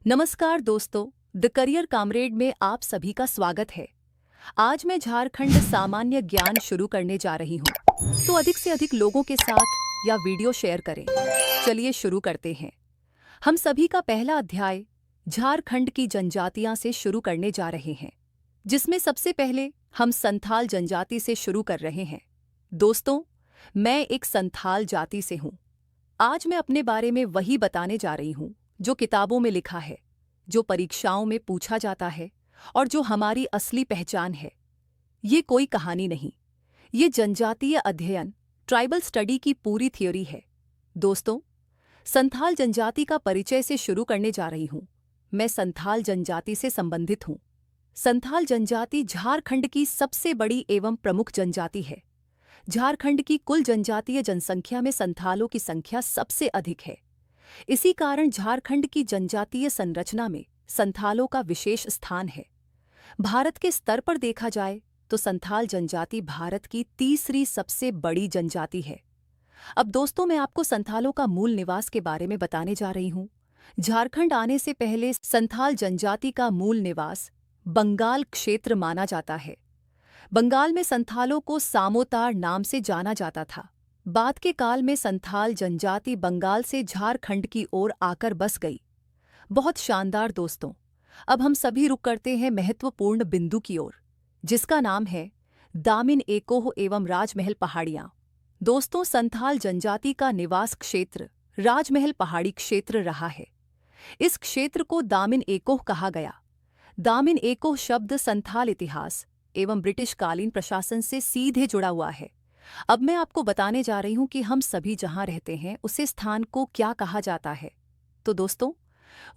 नमस्कार दोस्तों, the career comrade में आप सभी का स्वागत है। आज मैं झारखंड सामान्य ज्ञान शुरू करने जा रही हूँ, तो अधिक से अधिक लोगों के साथ या वीडियो शेयर करें। चलिए शुरू करते हैं। हम सभी का पहला अध्याय झारखंड की जनजातियां से शुरू करने जा रहे हैं, जिसमें सबसे पहले हम संथाल जनजाति से शुरू कर रहे हैं। दोस्तों, मैं एक संथाल जाति से हूँ। आज मैं अपने बारे में वही बताने जा रही हूँ जो किताबों में लिखा है, जो परीक्षाओं में पूछा जाता है और जो हमारी असली पहचान है। ये कोई कहानी नहीं, ये जनजातीय अध्ययन, ट्राइबल स्टडी की पूरी थ्योरी है। दोस्तों, संथाल जनजाति का परिचय से शुरू करने जा रही हूँ। मैं संथाल जनजाति से संबंधित हूँ। संथाल जनजाति झारखंड की सबसे बड़ी एवं प्रमुख जनजाति है। झारखंड की कुल जनजातीय जनसंख्या में संथालों की संख्या सबसे अधिक है। इसी कारण झारखंड की जनजातीय संरचना में संथालों का विशेष स्थान है। भारत के स्तर पर देखा जाए तो संथाल जनजाति भारत की तीसरी सबसे बड़ी जनजाति है। अब दोस्तों, मैं आपको संथालों का मूल निवास के बारे में बताने जा रही हूँ। झारखंड आने से पहले संथाल जनजाति का मूल निवास बंगाल क्षेत्र माना जाता है। बंगाल में संथालों को सामोतार नाम से जाना जाता था। बाद के काल में संथाल जनजाति बंगाल से झारखंड की ओर आकर बस गई। बहुत शानदार दोस्तों। अब हम सभी रुक करते हैं महत्वपूर्ण बिंदु की ओर, जिसका नाम है दामिन एकोह एवं राजमहल पहाड़ियां। दोस्तों, संथाल जनजाति का निवास क्षेत्र राजमहल पहाड़ी क्षेत्र रहा है। इस क्षेत्र को दामिन एकोह कहा गया। दामिन एकोह शब्द संथाल इतिहास एवं ब्रिटिश कालीन प्रशासन से सीधे जुड़ा हुआ है। अब मैं आपको बताने जा रही हूं कि हम सभी जहां रहते हैं उसे स्थान को क्या कहा जाता है। तो दोस्तों,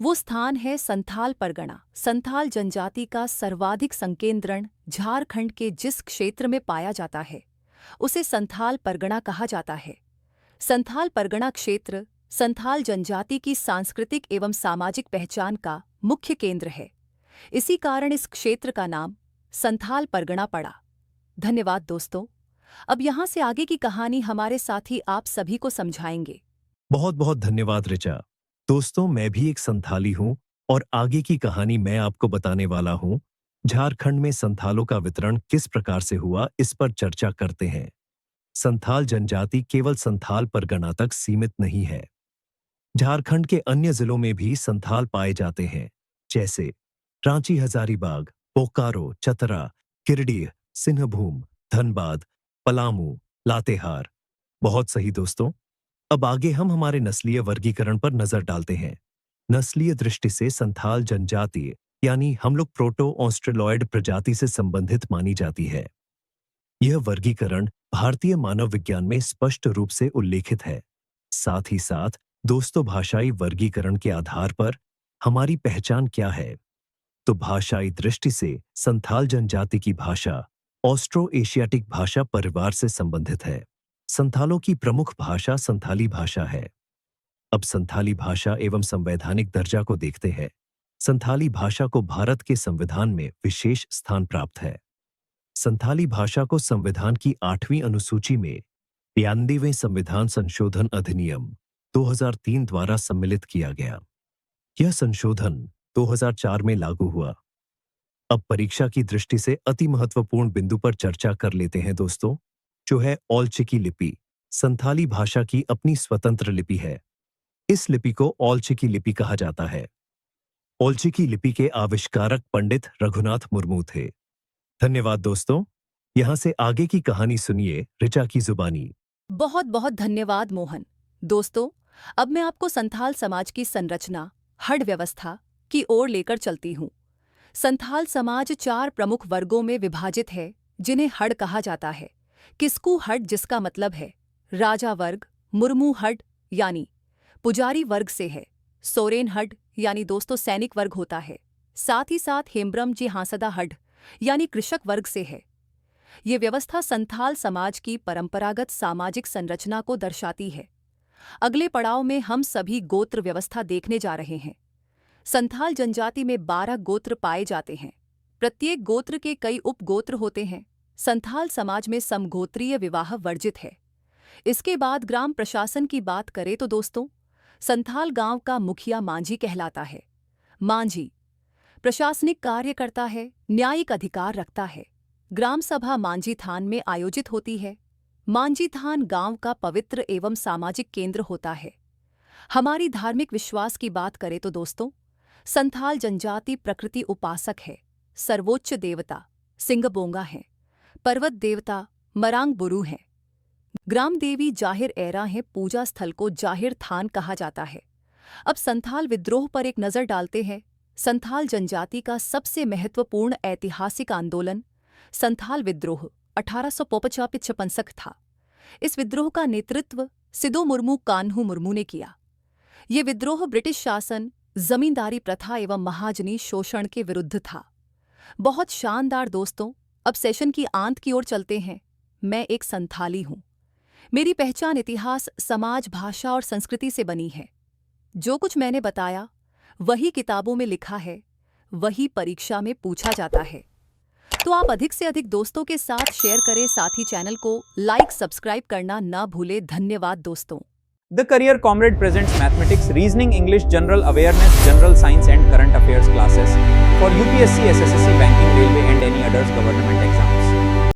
वो स्थान है संथाल परगना। संथाल जनजाति का सर्वाधिक संकेंद्रण झारखंड के जिस क्षेत्र में पाया जाता है उसे संथाल परगना कहा जाता है। संथाल परगना क्षेत्र संथाल जनजाति की सांस्कृतिक एवं सामाजिक पहचान का मुख्य केंद्र है। इसी कारण इस क्षेत्र का नाम संथाल परगना पड़ा। धन्यवाद दोस्तों। अब यहाँ से आगे की कहानी हमारे साथी आप सभी को समझाएंगे। बहुत बहुत धन्यवाद ऋचा। दोस्तों, मैं भी एक संथाली हूं और आगे की कहानी मैं आपको बताने वाला हूं। झारखंड में संथालों का वितरण किस प्रकार से हुआ, इस पर चर्चा करते हैं। संथाल जनजाति केवल संथाल परगना तक सीमित नहीं है। झारखंड के अन्य जिलों में भी संथाल पाए जाते हैं, जैसे रांची, हजारीबाग, बोकारो, चतरा, गिरिडीह, सिंहभूम, धनबाद, पलामू, लातेहार। बहुत सही दोस्तों। अब आगे हम हमारे नस्लीय वर्गीकरण पर नजर डालते हैं। नस्लीय दृष्टि से संथाल जनजाति यानी हम लोग प्रोटो ऑस्ट्रेलॉयड प्रजाति से संबंधित मानी जाती है। यह वर्गीकरण भारतीय मानव विज्ञान में स्पष्ट रूप से उल्लेखित है। साथ ही साथ दोस्तों, भाषाई वर्गीकरण के आधार पर हमारी पहचान क्या है? तो भाषाई दृष्टि से संथाल जनजाति की भाषा ऑस्ट्रो एशियाटिक भाषा परिवार से संबंधित है। संथालों की प्रमुख भाषा संथाली भाषा है। अब संथाली भाषा एवं संवैधानिक दर्जा को देखते हैं। संथाली भाषा को भारत के संविधान में विशेष स्थान प्राप्त है। संथाली भाषा को संविधान की 8वीं अनुसूची में 92वें संविधान संशोधन अधिनियम 2003 द्वारा सम्मिलित किया गया। यह संशोधन 2004 में लागू हुआ। अब परीक्षा की दृष्टि से अति महत्वपूर्ण बिंदु पर चर्चा कर लेते हैं दोस्तों, जो है औलचिकी लिपि। संथाली भाषा की अपनी स्वतंत्र लिपि है। इस लिपि को औलचिकी लिपि कहा जाता है। औलचिकी लिपि के आविष्कारक पंडित रघुनाथ मुर्मू थे। धन्यवाद दोस्तों। यहां से आगे की कहानी सुनिए ऋचा की जुबानी। बहुत बहुत धन्यवाद मोहन। दोस्तों, अब मैं आपको संथाल समाज की संरचना, हड व्यवस्था की ओर लेकर चलती हूँ। संथाल समाज 4 प्रमुख वर्गों में विभाजित है, जिन्हें हड कहा जाता है। किस्कू हड, जिसका मतलब है राजा वर्ग। मुर्मू हड यानी पुजारी वर्ग से है। सोरेन हड यानी दोस्तों सैनिक वर्ग होता है। साथ ही साथ हेम्ब्रम जी हांसदा हड यानी कृषक वर्ग से है। ये व्यवस्था संथाल समाज की परंपरागत सामाजिक संरचना को दर्शाती है। अगले पड़ाव में हम सभी गोत्र व्यवस्था देखने जा रहे हैं। संथाल जनजाति में 12 गोत्र पाए जाते हैं। प्रत्येक गोत्र के कई उपगोत्र होते हैं। संथाल समाज में समगोत्रीय विवाह वर्जित है। इसके बाद ग्राम प्रशासन की बात करें तो दोस्तों, संथाल गांव का मुखिया मांझी कहलाता है। मांझी प्रशासनिक कार्य करता है, न्यायिक अधिकार रखता है। ग्राम सभा मांझी थान में आयोजित होती है। मांझी थान गांव का पवित्र एवं सामाजिक केंद्र होता है। हमारी धार्मिक विश्वास की बात करें तो दोस्तों, संथाल जनजाति प्रकृति उपासक है। सर्वोच्च देवता सिंगबोंगा हैं। पर्वत देवता मरांग बुरु हैं। ग्राम देवी जाहिर एरा है। पूजा स्थल को जाहिर थान कहा जाता है। अब संथाल विद्रोह पर एक नज़र डालते हैं। संथाल जनजाति का सबसे महत्वपूर्ण ऐतिहासिक आंदोलन संथाल विद्रोह 1855 था। इस विद्रोह का नेतृत्व सिदो मुर्मू कान्हू मुर्मू ने किया। ये विद्रोह ब्रिटिश शासन, जमींदारी प्रथा एवं महाजनी शोषण के विरुद्ध था। बहुत शानदार दोस्तों, अब सेशन की आंत की ओर चलते हैं। मैं एक संथाली हूँ। मेरी पहचान इतिहास, समाज, भाषा और संस्कृति से बनी है। जो कुछ मैंने बताया वही किताबों में लिखा है, वही परीक्षा में पूछा जाता है। तो आप अधिक से अधिक दोस्तों के साथ शेयर करें, साथ ही चैनल को लाइक, सब्सक्राइब करना ना भूलें। धन्यवाद दोस्तों। The Career Comrade presents mathematics, reasoning, English, general awareness, general science and current affairs classes for UPSC, SSSC, banking, railway and any others government exam.